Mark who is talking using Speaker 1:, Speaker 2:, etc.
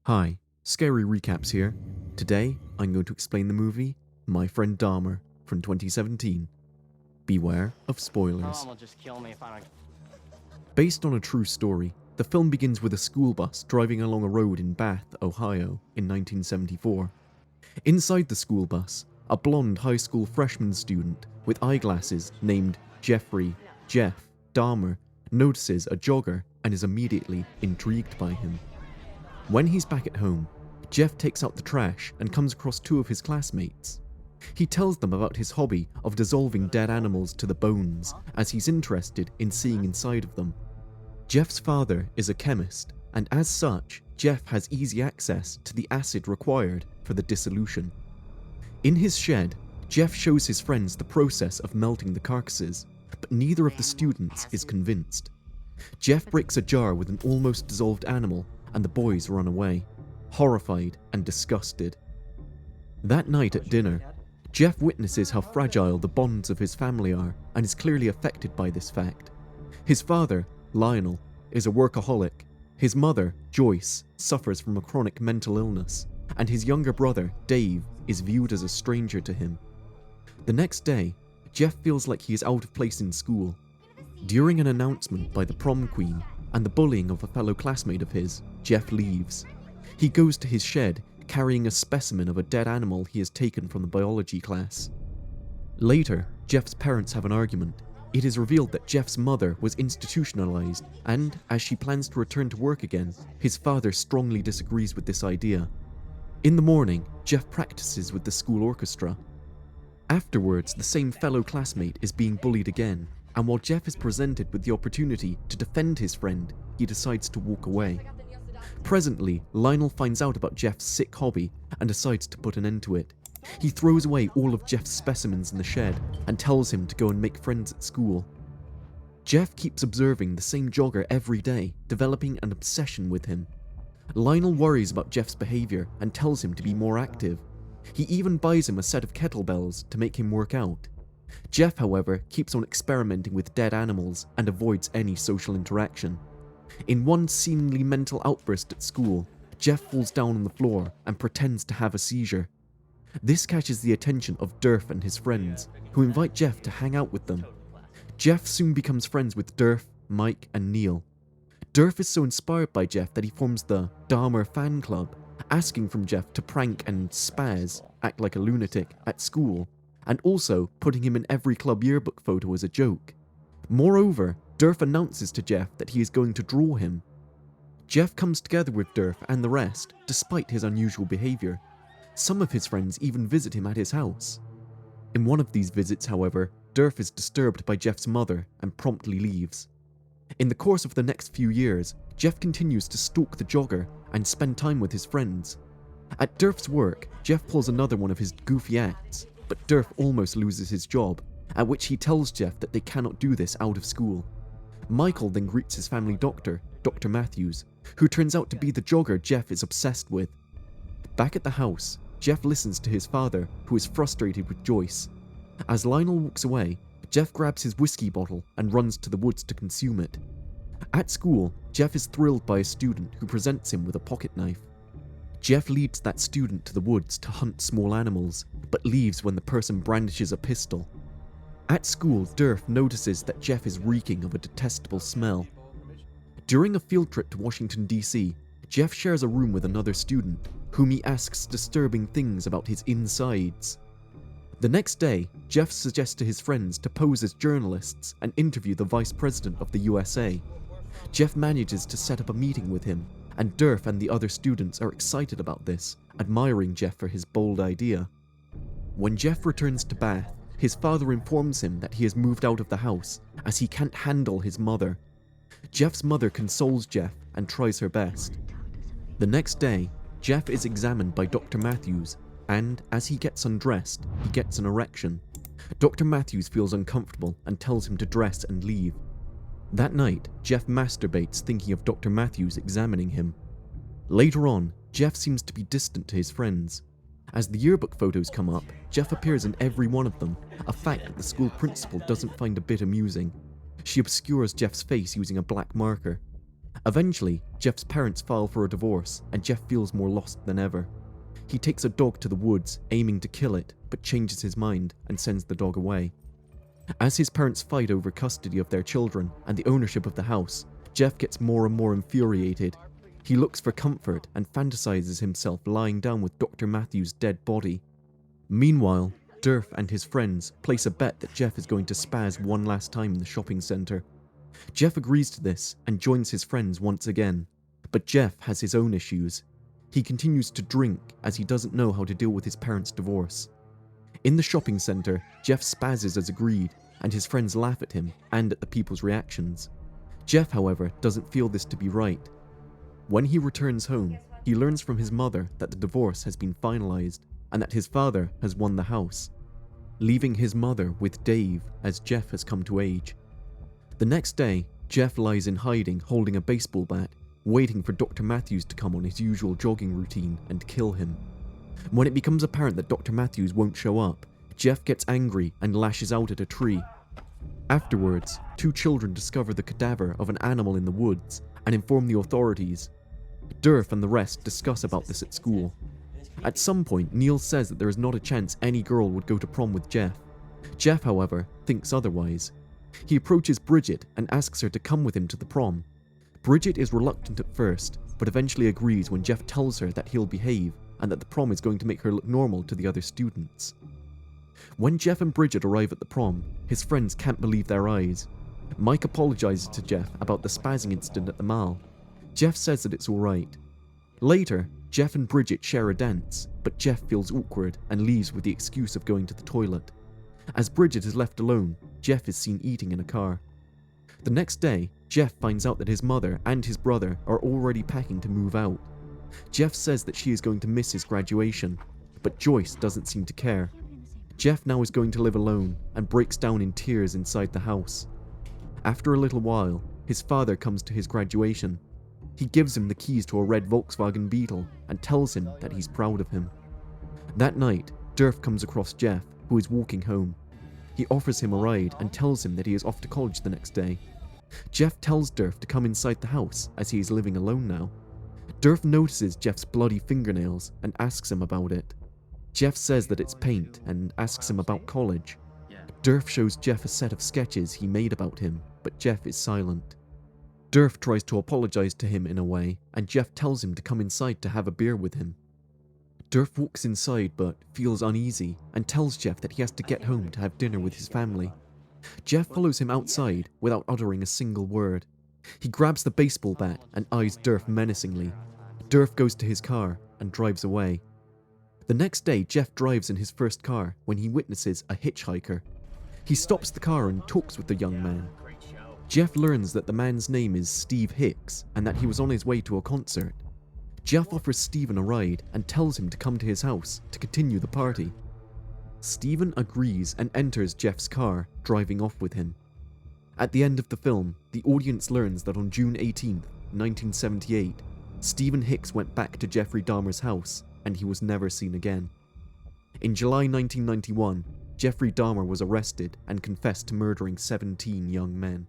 Speaker 1: Hi, Scary Recaps here. Today, I'm going to explain the movie My Friend Dahmer from 2017. Beware of spoilers.
Speaker 2: Mom will just kill me if I don't.
Speaker 1: Based on a true story, the film begins with a school bus driving along a road in Bath, Ohio in 1974. Inside the school bus, a blonde high school freshman student with eyeglasses named Jeff Dahmer notices a jogger and is immediately intrigued by him. When he's back at home, Jeff takes out the trash and comes across two of his classmates. He tells them about his hobby of dissolving dead animals to the bones, as he's interested in seeing inside of them. Jeff's father is a chemist, and as such, Jeff has easy access to the acid required for the dissolution. In his shed, Jeff shows his friends the process of melting the carcasses, but neither of the students is convinced. Jeff breaks a jar with an almost dissolved animal, and the boys run away, horrified and disgusted. That night at dinner, Jeff witnesses how fragile the bonds of his family are and is clearly affected by this fact. His father, Lionel, is a workaholic. His mother, Joyce, suffers from a chronic mental illness, and his younger brother, Dave, is viewed as a stranger to him. The next day, Jeff feels like he is out of place in school. During an announcement by the prom queen and the bullying of a fellow classmate of his, Jeff leaves. He goes to his shed, carrying a specimen of a dead animal he has taken from the biology class. Later, Jeff's parents have an argument. It is revealed that Jeff's mother was institutionalized, and as she plans to return to work again, his father strongly disagrees with this idea. In the morning, Jeff practices with the school orchestra. Afterwards, the same fellow classmate is being bullied again, and while Jeff is presented with the opportunity to defend his friend, he decides to walk away. Presently, Lionel finds out about Jeff's sick hobby and decides to put an end to it. He throws away all of Jeff's specimens in the shed and tells him to go and make friends at school. Jeff keeps observing the same jogger every day, developing an obsession with him. Lionel worries about Jeff's behavior and tells him to be more active. He even buys him a set of kettlebells to make him work out. Jeff, however, keeps on experimenting with dead animals and avoids any social interaction. In one seemingly mental outburst at school, Jeff falls down on the floor and pretends to have a seizure. This catches the attention of Durf and his friends, who invite Jeff to hang out with them. Jeff soon becomes friends with Durf, Mike, and Neil. Durf is so inspired by Jeff that he forms the Dahmer fan club, asking from Jeff to prank and spaz, act like a lunatic, at school, and also putting him in every club yearbook photo as a joke. Moreover, Durf announces to Jeff that he is going to draw him. Jeff comes together with Durf and the rest, despite his unusual behavior. Some of his friends even visit him at his house. In one of these visits, however, Durf is disturbed by Jeff's mother and promptly leaves. In the course of the next few years, Jeff continues to stalk the jogger and spend time with his friends. At Durf's work, Jeff pulls another one of his goofy acts, but Durf almost loses his job, at which he tells Jeff that they cannot do this out of school. Michael then greets his family doctor, Dr. Matthews, who turns out to be the jogger Jeff is obsessed with. Back at the house, Jeff listens to his father, who is frustrated with Joyce. As Lionel walks away, Jeff grabs his whiskey bottle and runs to the woods to consume it. At school, Jeff is thrilled by a student who presents him with a pocket knife. Jeff leads that student to the woods to hunt small animals, but leaves when the person brandishes a pistol. At school, Durf notices that Jeff is reeking of a detestable smell. During a field trip to Washington, D.C., Jeff shares a room with another student, whom he asks disturbing things about his insides. The next day, Jeff suggests to his friends to pose as journalists and interview the Vice President of the USA. Jeff manages to set up a meeting with him, and Durf and the other students are excited about this, admiring Jeff for his bold idea. When Jeff returns to Bath, his father informs him that he has moved out of the house as he can't handle his mother. Jeff's mother consoles Jeff and tries her best. The next day, Jeff is examined by Dr. Matthews, and as he gets undressed, he gets an erection. Dr. Matthews feels uncomfortable and tells him to dress and leave. That night, Jeff masturbates thinking of Dr. Matthews examining him. Later on, Jeff seems to be distant to his friends. As the yearbook photos come up, Jeff appears in every one of them, a fact that the school principal doesn't find a bit amusing. She obscures Jeff's face using a black marker. Eventually, Jeff's parents file for a divorce, and Jeff feels more lost than ever. He takes a dog to the woods, aiming to kill it, but changes his mind and sends the dog away. As his parents fight over custody of their children and the ownership of the house, Jeff gets more and more infuriated. He looks for comfort and fantasizes himself lying down with Dr. Matthews' dead body. Meanwhile, Durf and his friends place a bet that Jeff is going to spaz one last time in the shopping center. Jeff agrees to this and joins his friends once again, but Jeff has his own issues. He continues to drink as he doesn't know how to deal with his parents' divorce. In the shopping center, Jeff spazzes as agreed, and his friends laugh at him and at the people's reactions. Jeff, however, doesn't feel this to be right. When he returns home, he learns from his mother that the divorce has been finalized and that his father has won the house, leaving his mother with Dave as Jeff has come to age. The next day, Jeff lies in hiding holding a baseball bat, waiting for Dr. Matthews to come on his usual jogging routine and kill him. When it becomes apparent that Dr. Matthews won't show up, Jeff gets angry and lashes out at a tree. Afterwards, 2 children discover the cadaver of an animal in the woods and inform the authorities. Durf and the rest discuss about this at school. At some point, Neil says that there is not a chance any girl would go to prom with Jeff. Jeff, however, thinks otherwise. He approaches Bridget and asks her to come with him to the prom. Bridget is reluctant at first, but eventually agrees when Jeff tells her that he'll behave and that the prom is going to make her look normal to the other students. When Jeff and Bridget arrive at the prom, his friends can't believe their eyes. Mike apologizes to Jeff about the spazzing incident at the mall. Jeff says that it's alright. Later, Jeff and Bridget share a dance, but Jeff feels awkward and leaves with the excuse of going to the toilet. As Bridget is left alone, Jeff is seen eating in a car. The next day, Jeff finds out that his mother and his brother are already packing to move out. Jeff says that she is going to miss his graduation, but Joyce doesn't seem to care. Jeff now is going to live alone and breaks down in tears inside the house. After a little while, his father comes to his graduation. He gives him the keys to a red Volkswagen Beetle and tells him that he's proud of him. That night, Durf comes across Jeff, who is walking home. He offers him a ride and tells him that he is off to college the next day. Jeff tells Durf to come inside the house as he is living alone now. Durf notices Jeff's bloody fingernails and asks him about it. Jeff says that it's paint and asks him about college. Durf shows Jeff a set of sketches he made about him, but Jeff is silent. Durf tries to apologize to him in a way, and Jeff tells him to come inside to have a beer with him. Durf walks inside but feels uneasy and tells Jeff that he has to get home to have dinner with his family. Jeff follows him outside without uttering a single word. He grabs the baseball bat and eyes Durf menacingly. Durf goes to his car and drives away. The next day, Jeff drives in his first car when he witnesses a hitchhiker. He stops the car and talks with the young man. Jeff learns that the man's name is Steve Hicks and that he was on his way to a concert. Jeff offers Steven a ride and tells him to come to his house to continue the party. Steven agrees and enters Jeff's car, driving off with him. At the end of the film, the audience learns that on June 18, 1978, Stephen Hicks went back to Jeffrey Dahmer's house and he was never seen again. In July 1991, Jeffrey Dahmer was arrested and confessed to murdering 17 young men.